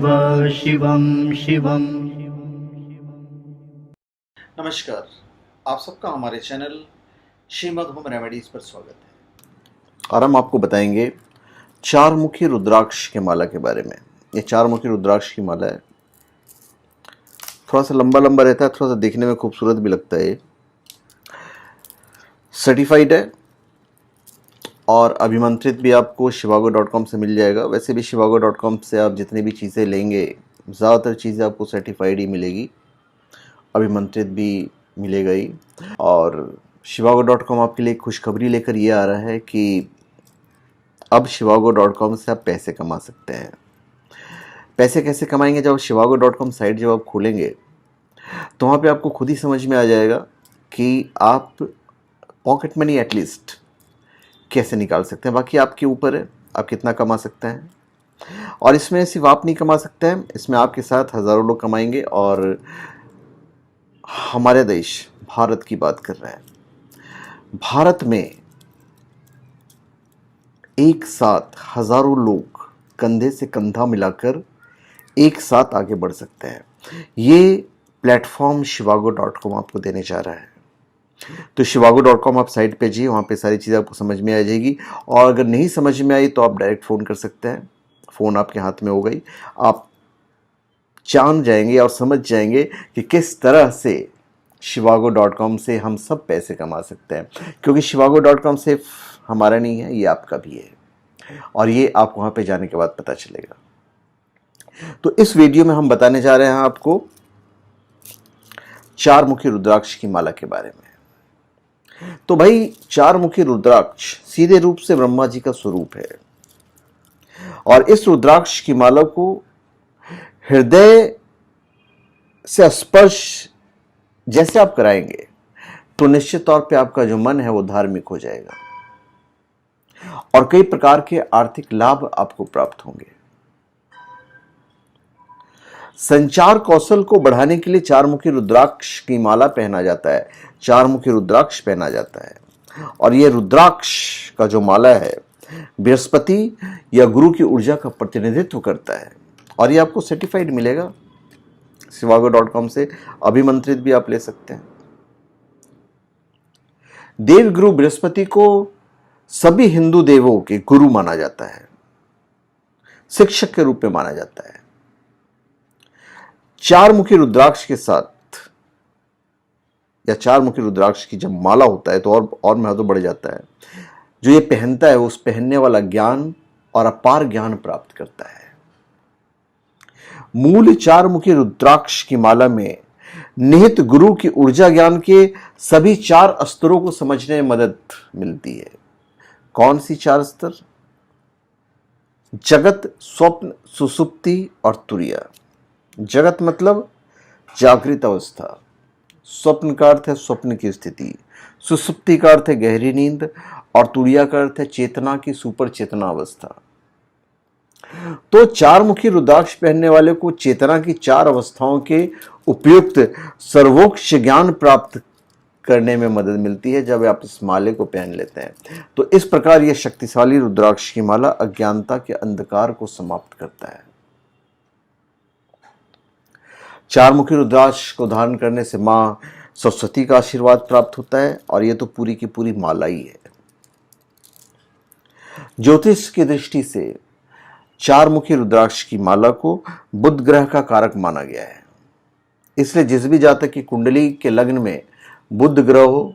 शिवं शिवं। नमस्कार, आप सबका हमारे चैनल श्रीमद् होम रेमेडीज पर स्वागत है। और हम आपको बताएंगे चार मुखी रुद्राक्ष के माला के बारे में। ये चार मुखी रुद्राक्ष की माला है, थोड़ा सा लंबा लंबा रहता है, थोड़ा सा देखने में खूबसूरत भी लगता है। सर्टिफाइड है और अभिमंत्रित भी आपको shivago.com से मिल जाएगा। वैसे भी shivago.com से आप जितनी भी चीज़ें लेंगे, ज़्यादातर चीज़ें आपको सर्टिफाइड ही मिलेगी, अभिमंत्रित भी मिलेगा ही। और shivago.com आपके लिए खुशखबरी लेकर ये आ रहा है कि अब shivago.com से आप पैसे कमा सकते हैं। पैसे कैसे कमाएंगे? जब shivago.com साइट जब आप खोलेंगे तो वहाँ पे आपको खुद ही समझ में आ जाएगा कि आप पॉकेट मनी एटलीस्ट कैसे निकाल सकते हैं। बाकी आपके ऊपर है, आप कितना कमा सकते हैं। और इसमें सिर्फ आप नहीं कमा सकते हैं, इसमें आपके साथ हज़ारों लोग कमाएंगे। और हमारे देश भारत की बात कर रहा है, भारत में एक साथ हज़ारों लोग कंधे से कंधा मिलाकर एक साथ आगे बढ़ सकते हैं। ये प्लेटफॉर्म shivago.com आपको देने जा रहा है। तो shivago.com आप साइट पे जाइए, वहाँ पे सारी चीज़ें आपको समझ में आ जाएगी। और अगर नहीं समझ में आई तो आप डायरेक्ट फ़ोन कर सकते हैं, फ़ोन आपके हाथ में हो गई, आप जान जाएंगे और समझ जाएंगे कि किस तरह से shivago.com से हम सब पैसे कमा सकते हैं। क्योंकि shivago.com सिर्फ हमारा नहीं है, ये आपका भी है, और ये आप वहाँ पे जाने के बाद पता चलेगा। तो इस वीडियो में हम बताने जा रहे हैं आपको चार मुखी रुद्राक्ष की माला के बारे में। तो भाई, चार मुखी रुद्राक्ष सीधे रूप से ब्रह्मा जी का स्वरूप है, और इस रुद्राक्ष की माला को हृदय से स्पर्श जैसे आप कराएंगे तो निश्चित तौर पे आपका जो मन है वो धार्मिक हो जाएगा और कई प्रकार के आर्थिक लाभ आपको प्राप्त होंगे। संचार कौशल को बढ़ाने के लिए चार मुखी रुद्राक्ष की माला पहना जाता है, चार मुखी रुद्राक्ष पहना जाता है। और यह रुद्राक्ष का जो माला है बृहस्पति या गुरु की ऊर्जा का प्रतिनिधित्व करता है, और ये आपको सर्टिफाइड मिलेगा shivago.com से। अभिमंत्रित भी आप ले सकते हैं। देव गुरु बृहस्पति को सभी हिंदू देवों के गुरु माना जाता है, शिक्षक के रूप में माना जाता है। चार मुखी रुद्राक्ष के साथ या चार मुखी रुद्राक्ष की जब माला होता है तो और महत्व बढ़ जाता है। जो ये पहनता है उस पहनने वाला ज्ञान और अपार ज्ञान प्राप्त करता है। मूल चार मुखी रुद्राक्ष की माला में निहित गुरु की ऊर्जा ज्ञान के सभी चार स्तरों को समझने में मदद मिलती है। कौन सी चार स्तर? जगत, स्वप्न, सुसुप्ति और तुरिया। जगत मतलब जागृत अवस्था, स्वप्न का अर्थ है स्वप्न की स्थिति, सुसुप्ति का अर्थ है गहरी नींद, और तुरिया का अर्थ है चेतना की सुपर चेतना अवस्था। तो चार मुखी रुद्राक्ष पहनने वाले को चेतना की चार अवस्थाओं के उपयुक्त सर्वोच्च ज्ञान प्राप्त करने में मदद मिलती है जब आप इस माले को पहन लेते हैं। तो इस प्रकार यह शक्तिशाली रुद्राक्ष की माला अज्ञानता के अंधकार को समाप्त करता है। चार मुखी रुद्राक्ष को धारण करने से मां सरस्वती का आशीर्वाद प्राप्त होता है, और यह तो पूरी की पूरी माला ही है। ज्योतिष की दृष्टि से चार मुखी रुद्राक्ष की माला को बुध ग्रह का कारक माना गया है। इसलिए जिस भी जातक की कुंडली के लग्न में बुध ग्रह हो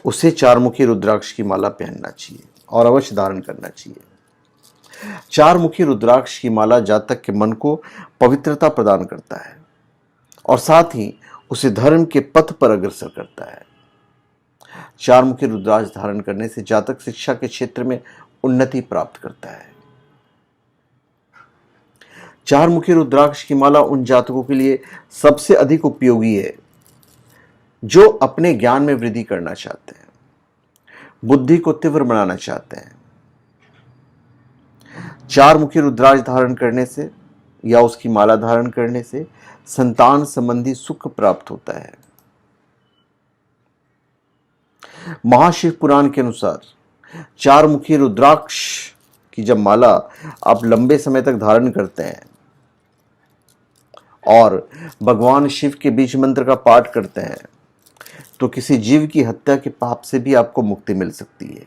उसे चार मुखी रुद्राक्ष की माला पहनना चाहिए और अवश्य धारण करना चाहिए। चार मुखी रुद्राक्ष की माला जातक के मन को पवित्रता प्रदान करता है और साथ ही उसे धर्म के पथ पर अग्रसर करता है। चार मुखी रुद्राक्ष धारण करने से जातक शिक्षा के क्षेत्र में उन्नति प्राप्त करता है। चार मुखी रुद्राक्ष की माला उन जातकों के लिए सबसे अधिक उपयोगी है जो अपने ज्ञान में वृद्धि करना चाहते हैं, बुद्धि को तीव्र बनाना चाहते हैं। चार मुखी रुद्राक्ष धारण करने से या उसकी माला धारण करने से संतान संबंधी सुख प्राप्त होता है। महाशिव पुराण के अनुसार चार मुखी रुद्राक्ष कि जब माला आप लंबे समय तक धारण करते हैं और भगवान शिव के बीज मंत्र का पाठ करते हैं तो किसी जीव की हत्या के पाप से भी आपको मुक्ति मिल सकती है।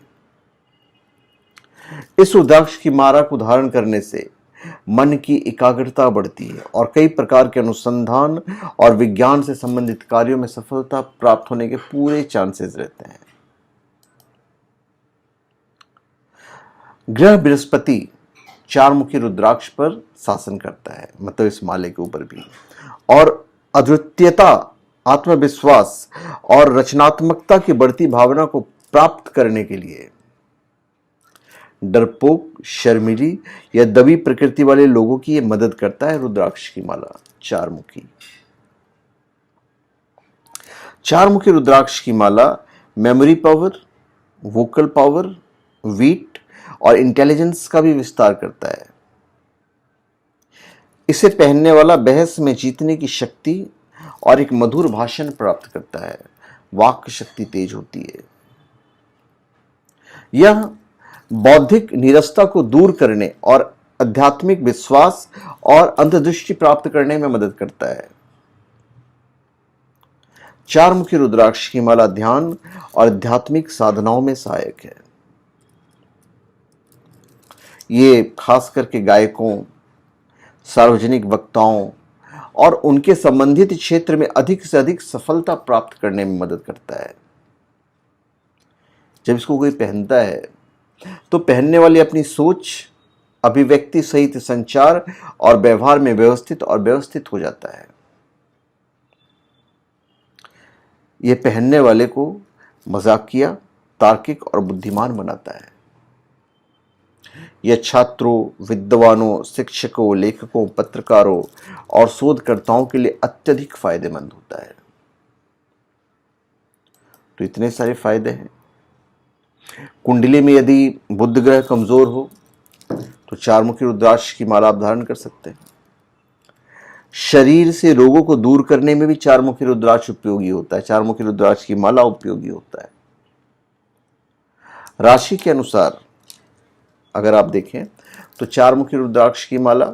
इस रुद्राक्ष की माला को धारण करने से मन की एकाग्रता बढ़ती है और कई प्रकार के अनुसंधान और विज्ञान से संबंधित कार्यों में सफलता प्राप्त होने के पूरे चांसेस रहते हैं। ग्रह बृहस्पति चारमुखी रुद्राक्ष पर शासन करता है, मतलब इस माले के ऊपर भी, और अद्वितीयता, आत्मविश्वास और रचनात्मकता की बढ़ती भावना को प्राप्त करने के लिए डरपोक, शर्मीली या दबी प्रकृति वाले लोगों की यह मदद करता है। रुद्राक्ष की माला चारमुखी। चारमुखी रुद्राक्ष की माला memory power, vocal power, wit और इंटेलिजेंस का भी विस्तार करता है। इसे पहनने वाला बहस में जीतने की शक्ति और एक मधुर भाषण प्राप्त करता है। वाक शक्ति तेज होती है। यह बौद्धिक नीरसता को दूर करने और आध्यात्मिक विश्वास और अंतर्दृष्टि प्राप्त करने में मदद करता है। चारमुखी रुद्राक्ष की माला ध्यान और आध्यात्मिक साधनाओं में सहायक है। ये खास करके गायकों, सार्वजनिक वक्ताओं और उनके संबंधित क्षेत्र में अधिक से अधिक सफलता प्राप्त करने में मदद करता है। जब इसको कोई पहनता है तो पहनने वाले अपनी सोच, अभिव्यक्ति सहित संचार और व्यवहार में व्यवस्थित हो जाता है। यह पहनने वाले को मजाकिया, तार्किक और बुद्धिमान बनाता है। यह छात्रों, विद्वानों, शिक्षकों, लेखकों, पत्रकारों और शोधकर्ताओं के लिए अत्यधिक फायदेमंद होता है। तो इतने सारे फायदे हैं। कुंडली में यदि बुध ग्रह कमजोर हो तो चारमुखी रुद्राक्ष की माला आप धारण कर सकते हैं। शरीर से रोगों को दूर करने में भी चारमुखी रुद्राक्ष उपयोगी होता है। चारमुखी रुद्राक्ष की माला उपयोगी होता है। राशि के अनुसार अगर आप देखें तो चारमुखी रुद्राक्ष की माला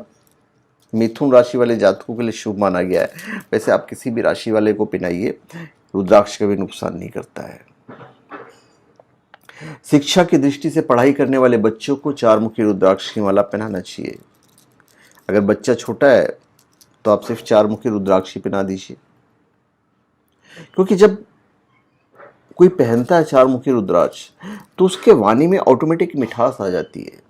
मिथुन राशि वाले जातकों के लिए शुभ माना गया है। वैसे आप किसी भी राशि वाले को पहनाइए, रुद्राक्ष कभी नुकसान नहीं करता है। शिक्षा की दृष्टि से पढ़ाई करने वाले बच्चों को चारमुखी रुद्राक्ष की माला पहनाना चाहिए। अगर बच्चा छोटा है तो आप सिर्फ चारमुखी रुद्राक्ष ही पहना दीजिए, क्योंकि जब कोई पहनता है चारमुखी रुद्राक्ष तो उसके वाणी में ऑटोमेटिक मिठास आ जाती है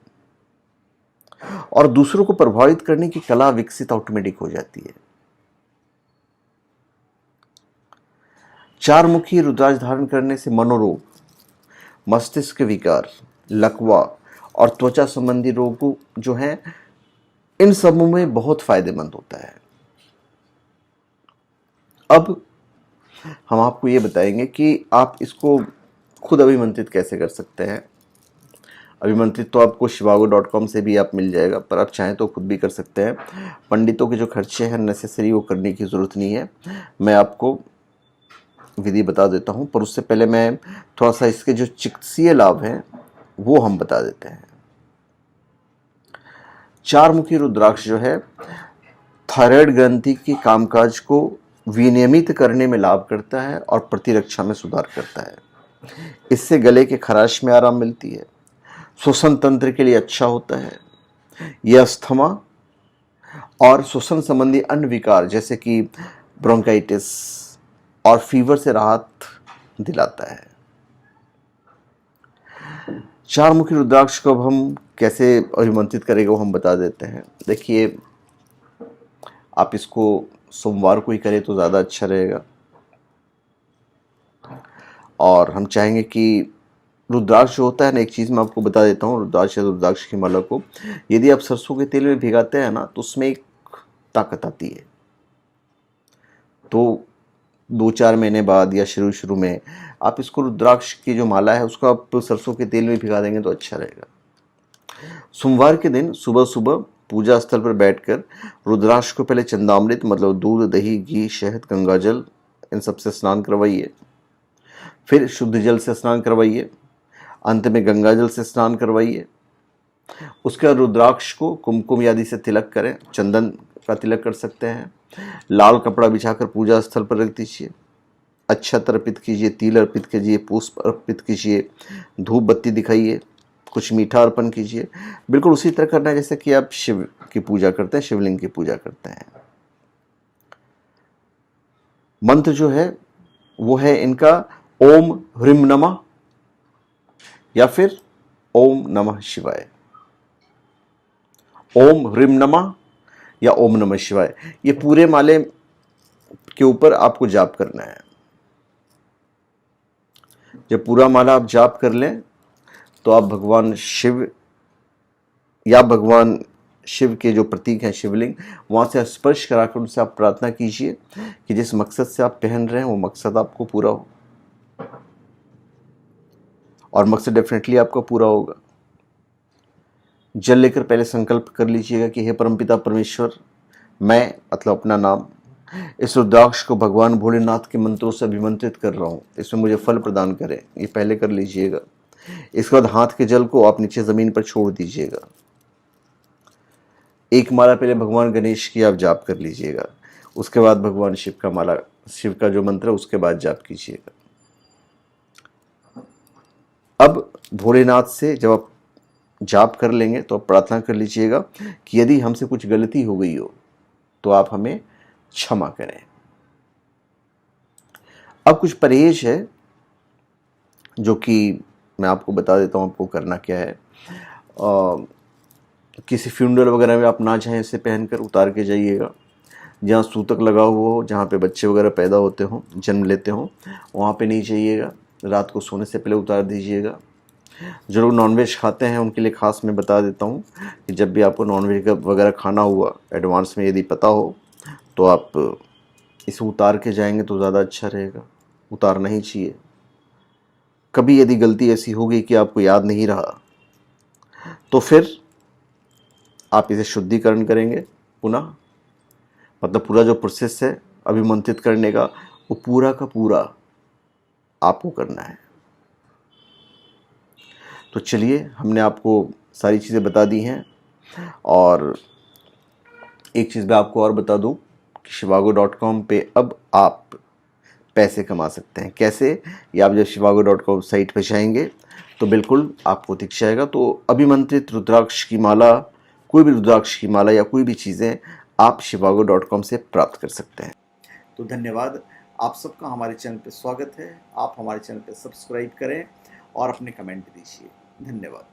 और दूसरों को प्रभावित करने की कला विकसित ऑटोमेटिक हो जाती है। चारमुखी रुद्राक्ष धारण करने से मनोरोग, मस्तिष्क विकार, लकवा और त्वचा संबंधी रोगों जो हैं, इन सबों में बहुत फायदेमंद होता है। अब हम आपको ये बताएंगे कि आप इसको खुद अभिमंत्रित कैसे कर सकते हैं। अभिमंत्रित तो आपको shivago.com से भी आप मिल जाएगा, पर आप चाहें तो खुद भी कर सकते हैं। पंडितों के जो खर्चे हैं नेसेसरी, वो करने की ज़रूरत नहीं है। मैं आपको विधि बता देता हूं, पर उससे पहले मैं थोड़ा सा इसके जो चिकित्सीय लाभ हैं वो हम बता देते हैं। चारमुखी रुद्राक्ष जो है थायराइड ग्रंथि की कामकाज को विनियमित करने में लाभ करता है और प्रतिरक्षा में सुधार करता है। इससे गले के खराश में आराम मिलती है। श्वसन तंत्र के लिए अच्छा होता है। यह अस्थमा और श्वसन संबंधी अन्य विकार जैसे कि ब्रोंकाइटिस और फीवर से राहत दिलाता है। चारमुखी रुद्राक्ष को अब हम कैसे अभिमंत्रित करेंगे वो हम बता देते हैं। देखिए, आप इसको सोमवार को ही करें तो ज़्यादा अच्छा रहेगा। और हम चाहेंगे कि रुद्राक्ष जो होता है ना, एक चीज़ मैं आपको बता देता हूँ, रुद्राक्ष या रुद्राक्ष की माला को यदि आप सरसों के तेल में भिगाते हैं ना तो उसमें एक ताकत आती है। तो 2-4 महीने बाद या शुरू में आप इसको रुद्राक्ष की जो माला है उसको आप सरसों के तेल में भिगा देंगे तो अच्छा रहेगा। सोमवार के दिन सुबह सुबह पूजा स्थल पर बैठकर रुद्राक्ष को पहले चंदामृत, मतलब दूध, दही, घी, शहद, गंगाजल, इन सब से स्नान करवाइए। फिर शुद्ध जल से स्नान करवाइए। अंत में गंगाजल से स्नान करवाइए। उसके बाद रुद्राक्ष को कुमकुम आदि से तिलक करें, चंदन का तिलक कर सकते हैं। लाल कपड़ा बिछाकर पूजा स्थल पर रख दीजिए। अक्षत अर्पित कीजिए, तिल अर्पित कीजिए, पुष्प अर्पित कीजिए, धूप बत्ती दिखाइए, कुछ मीठा अर्पण कीजिए। बिल्कुल उसी तरह करना है जैसे कि आप शिव की पूजा करते हैं, शिवलिंग की पूजा करते हैं। मंत्र जो है वो है इनका ओम ह्रीम नमः या फिर ओम नमः शिवाय। ओम ह्रीम नमः या ओम नमः शिवाय, ये पूरे माले के ऊपर आपको जाप करना है। जब पूरा माला आप जाप कर लें तो आप भगवान शिव या भगवान शिव के जो प्रतीक हैं शिवलिंग, वहाँ से स्पर्श कराकर उनसे आप प्रार्थना कीजिए कि जिस मकसद से आप पहन रहे हैं वो मकसद आपको पूरा हो, और मकसद डेफिनेटली आपका पूरा होगा। जल लेकर पहले संकल्प कर लीजिएगा कि हे परमपिता परमेश्वर, मैं मतलब अपना नाम इस रुद्राक्ष को भगवान भोलेनाथ के मंत्रों से अभिमंत्रित कर रहा हूँ, इसमें मुझे फल प्रदान करें। ये पहले कर लीजिएगा। इसके बाद हाथ के जल को आप नीचे ज़मीन पर छोड़ दीजिएगा। एक माला पहले भगवान गणेश की आप जाप कर लीजिएगा, उसके बाद भगवान शिव का माला, शिव का जो मंत्र है उसके बाद जाप कीजिएगा। अब भोलेनाथ से जब आप जाप कर लेंगे तो आप प्रार्थना कर लीजिएगा कि यदि हमसे कुछ गलती हो गई हो तो आप हमें क्षमा करें। अब कुछ परहेज है जो कि मैं आपको बता देता हूँ आपको करना क्या है। किसी फ्यूनरल वगैरह में आप ना चाहें इसे पहनकर उतार के जाइएगा। जहाँ सूतक लगा हुआ हो, जहाँ पे बच्चे वगैरह पैदा होते हों, जन्म लेते हों, वहाँ पे नहीं जाइएगा। रात को सोने से पहले उतार दीजिएगा। जो लोग नॉनवेज खाते हैं उनके लिए खास मैं बता देता हूँ कि जब भी आपको नॉनवेज वगैरह खाना हुआ एडवांस में यदि पता हो तो आप इसे उतार के जाएंगे तो ज़्यादा अच्छा रहेगा। उतारना ही चाहिए। कभी यदि गलती ऐसी हो गई कि आपको याद नहीं रहा तो फिर आप इसे शुद्धिकरण करेंगे पुनः, मतलब पूरा जो प्रोसेस है अभिमंत्रित करने का वो पूरा का पूरा आपको करना है। तो चलिए, हमने आपको सारी चीज़ें बता दी हैं। और एक चीज़ मैं आपको और बता दूं कि shivago.com पे अब आप पैसे कमा सकते हैं। कैसे? ये आप जब shivago.com साइट पे जाएंगे तो बिल्कुल आपको दिख जाएगा। तो अभिमंत्रित रुद्राक्ष की माला, कोई भी रुद्राक्ष की माला या कोई भी चीज़ें आप shivago.com से प्राप्त कर सकते हैं। तो धन्यवाद, आप सबका हमारे चैनल पे स्वागत है। आप हमारे चैनल पे सब्सक्राइब करें और अपने कमेंट दीजिए। धन्यवाद।